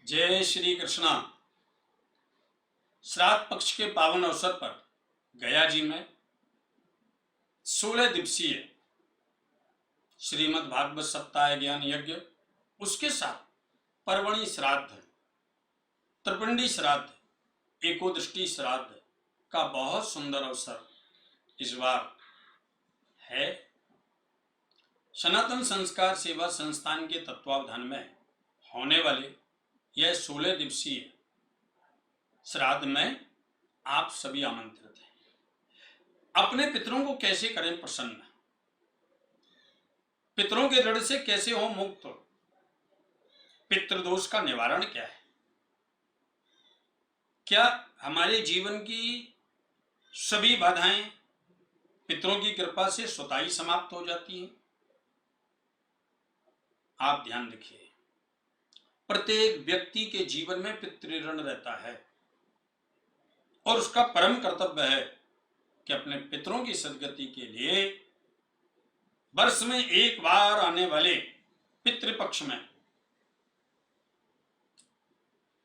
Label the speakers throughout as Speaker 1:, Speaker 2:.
Speaker 1: जय श्री कृष्णा। श्राद्ध पक्ष के पावन अवसर पर गया जी में 16 दिवसीय श्रीमद् भागवत सप्ताह ज्ञान यज्ञ, उसके साथ पर्वणि श्राद्ध, त्रिपिंडी श्राद्ध, एकोदृष्टि श्राद्ध का बहुत सुंदर अवसर इस बार है। सनातन संस्कार सेवा संस्थान के तत्वावधान में होने वाले यह 16 दिवसीय श्राद्ध में आप सभी आमंत्रित हैं। अपने पितरों को कैसे करें प्रसन्न, पितरों के ऋण से कैसे हो मुक्त, पितृदोष का निवारण क्या है, क्या हमारे जीवन की सभी बाधाएं पितरों की कृपा से स्वतः ही समाप्त हो जाती हैं। आप ध्यान रखिए, प्रत्येक व्यक्ति के जीवन में पितृऋण रहता है और उसका परम कर्तव्य है कि अपने पितरों की सद्गति के लिए वर्ष में एक बार आने वाले पितृपक्ष में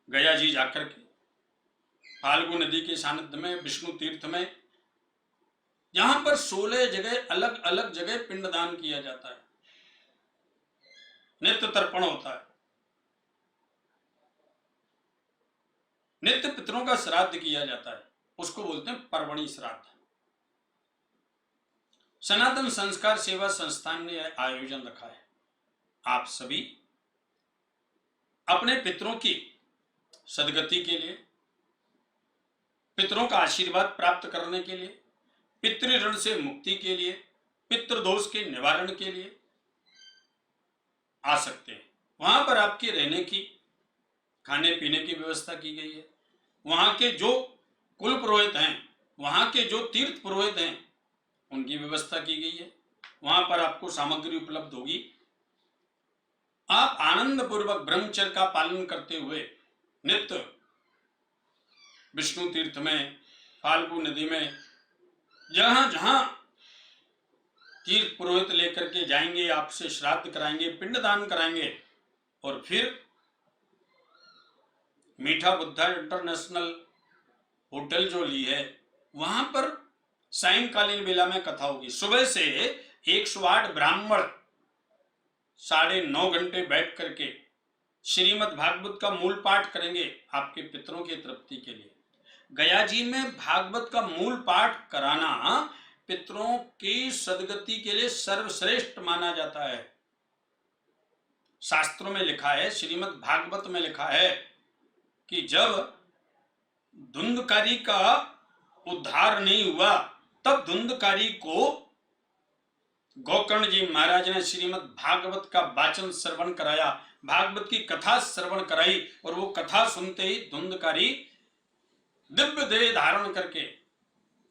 Speaker 1: गया जी जाकर के फाल्गु नदी के सानिध्य में विष्णु तीर्थ में, जहां पर 16 जगह अलग अलग जगह पिंडदान किया जाता है, नित्य तर्पण होता है, नित्य पितरों का श्राद्ध किया जाता है, उसको बोलते हैं पर्वणि श्राद्ध। सनातन संस्कार सेवा संस्थान ने यह आयोजन रखा है। आप सभी अपने पितरों की सद्गति के लिए, पितरों का आशीर्वाद प्राप्त करने के लिए, पितृ ऋण से मुक्ति के लिए, पितृदोष के निवारण के लिए आ सकते हैं। वहां पर आपके रहने की, खाने पीने की व्यवस्था की गई है। वहां के जो कुल पुरोहित हैं, वहां के जो तीर्थ पुरोहित हैं, उनकी व्यवस्था की गई है। वहां पर आपको सामग्री उपलब्ध होगी। आप आनंद पूर्वक ब्रह्मचर्य का पालन करते हुए नित्य विष्णु तीर्थ में, फाल्गु नदी में, जहां जहां तीर्थ पुरोहित लेकर के जाएंगे, आपसे श्राद्ध कराएंगे, पिंडदान कराएंगे, और फिर मीठा बुद्धा इंटरनेशनल होटल जो ली है, वहां पर सायंकालीन बेला में कथा होगी। सुबह से 108 ब्राह्मण 9.5 घंटे बैठ करके श्रीमद् भागवत का मूल पाठ करेंगे आपके पितरों की तृप्ति के लिए। गया जी में भागवत का मूल पाठ कराना पितरों की सद्गति के लिए सर्वश्रेष्ठ माना जाता है। शास्त्रों में लिखा है, श्रीमद् भागवत में लिखा है कि जब धुंधकारी का उद्धार नहीं हुआ, तब धुंधकारी को गोकर्ण जी महाराज ने श्रीमद् भागवत का वाचन श्रवण कराया, भागवत की कथा श्रवण कराई, और वो कथा सुनते ही धुंधकारी दिव्य देह धारण करके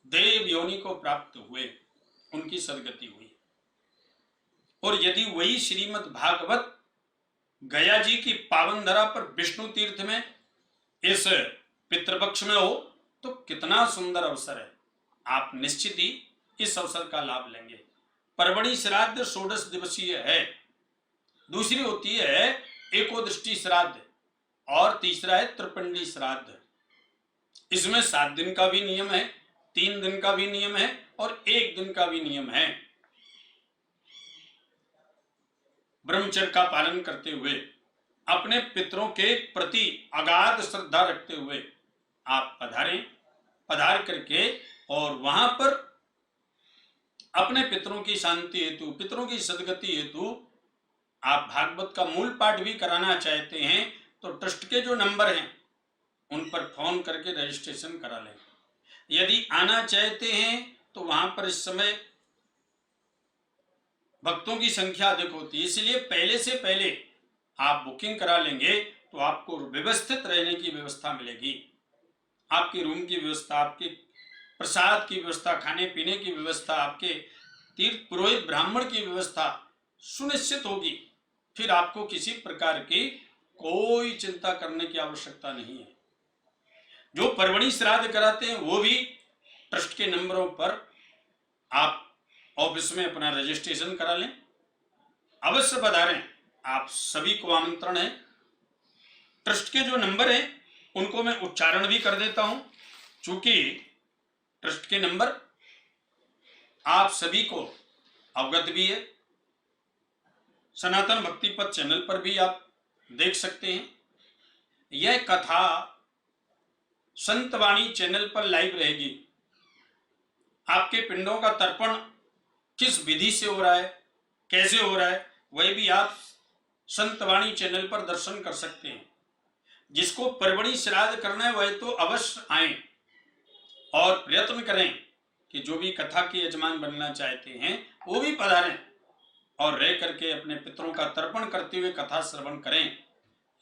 Speaker 1: देव योनि को प्राप्त हुए, उनकी सद्गति हुई। और यदि वही श्रीमद् भागवत गया जी की पावन धरा पर विष्णु तीर्थ में इस पितृपक्ष में हो, तो कितना सुंदर अवसर है। आप निश्चित ही इस अवसर का लाभ लेंगे। पर्वणि श्राद्ध 16 दिवसीय है। दूसरी होती है एकोदृष्टि श्राद्ध, और तीसरा है त्रिपिंडी श्राद्ध। इसमें 7 दिन का भी नियम है, 3 दिन का भी नियम है, और 1 दिन का भी नियम है। ब्रह्मचर्य का पालन करते हुए, अपने पितरों के प्रति अगाध श्रद्धा रखते हुए आप पधार करके, और वहां पर अपने पितरों की शांति हेतु, पितरों की सद्गति हेतु आप भागवत का मूल पाठ भी कराना चाहते हैं तो ट्रस्ट के जो नंबर हैं उन पर फोन करके रजिस्ट्रेशन करा लें। यदि आना चाहते हैं तो वहां पर इस समय भक्तों की संख्या अधिक होती है, इसलिए पहले से पहले आप बुकिंग करा लेंगे तो आपको व्यवस्थित रहने की व्यवस्था मिलेगी। आपके रूम की व्यवस्था, आपके प्रसाद की व्यवस्था, खाने पीने की व्यवस्था, आपके तीर्थ पुरोहित ब्राह्मण की व्यवस्था सुनिश्चित होगी। फिर आपको किसी प्रकार की कोई चिंता करने की आवश्यकता नहीं है। जो पर्वणि श्राद्ध कराते हैं वो भी ट्रस्ट के नंबरों पर आप ऑफिस में अपना रजिस्ट्रेशन करा लें। अवश्य पधारें, आप सभी को आमंत्रण है। ट्रस्ट के जो नंबर हैं उनको मैं उच्चारण भी कर देता हूं, चूंकि ट्रस्ट के नंबर आप सभी को अवगत भी है। सनातन भक्ति पथ चैनल पर भी आप देख सकते हैं। यह कथा संतवाणी चैनल पर लाइव रहेगी। आपके पिंडों का तर्पण किस विधि से हो रहा है, कैसे हो रहा है, वह भी आप संतवाणी चैनल पर दर्शन कर सकते हैं। जिसको परवड़ी श्राद्ध करना है वह तो अवश्य आए और प्रयत्न करें कि जो भी कथा के यजमान बनना चाहते हैं वो भी पधारें और रह करके अपने पितरों का तर्पण करते हुए कथा श्रवण करें।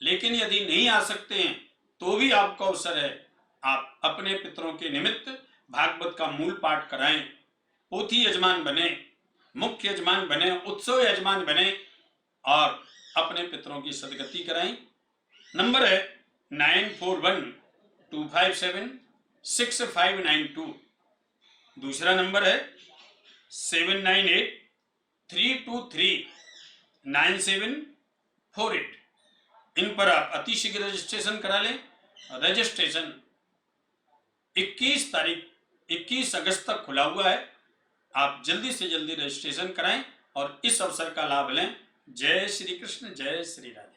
Speaker 1: लेकिन यदि नहीं आ सकते हैं तो भी आपका अवसर है, आप अपने पितरों के निमित्त भागवत का मूल पाठ कराएं, पोथी यजमान बने, मुख्य यजमान बने, उत्सव यजमान बने और अपने पितरों की सदगति कराएं। नंबर है 9412576592। दूसरा नंबर है 7983239748। इन पर आप अतिशीघ्र रजिस्ट्रेशन करा लें। रजिस्ट्रेशन 21 अगस्त तक खुला हुआ है। आप जल्दी से जल्दी रजिस्ट्रेशन कराएं और इस अवसर का लाभ लें। जय श्री कृष्ण, जय श्री राधे।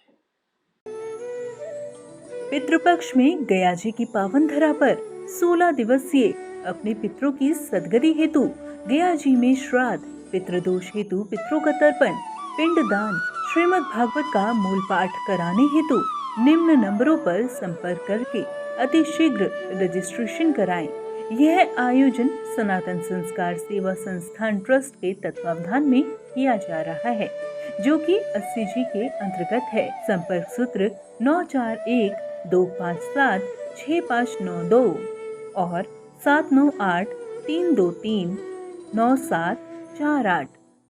Speaker 2: पितृपक्ष में गया जी की पावन धरा पर 16 दिवसीय अपने पितरों की सदगति हेतु गया जी में श्राद्ध, पितृदोष हेतु पितरों का तर्पण, पिंडदान, श्रीमद् भागवत का मूल पाठ कराने हेतु निम्न नंबरों पर संपर्क करके अति शीघ्र रजिस्ट्रेशन कराएं। यह आयोजन सनातन संस्कार सेवा संस्थान ट्रस्ट के तत्वावधान में किया जा रहा है, जो कि 80 जी के अंतर्गत है। संपर्क सूत्र 9412576592 और 7983239748।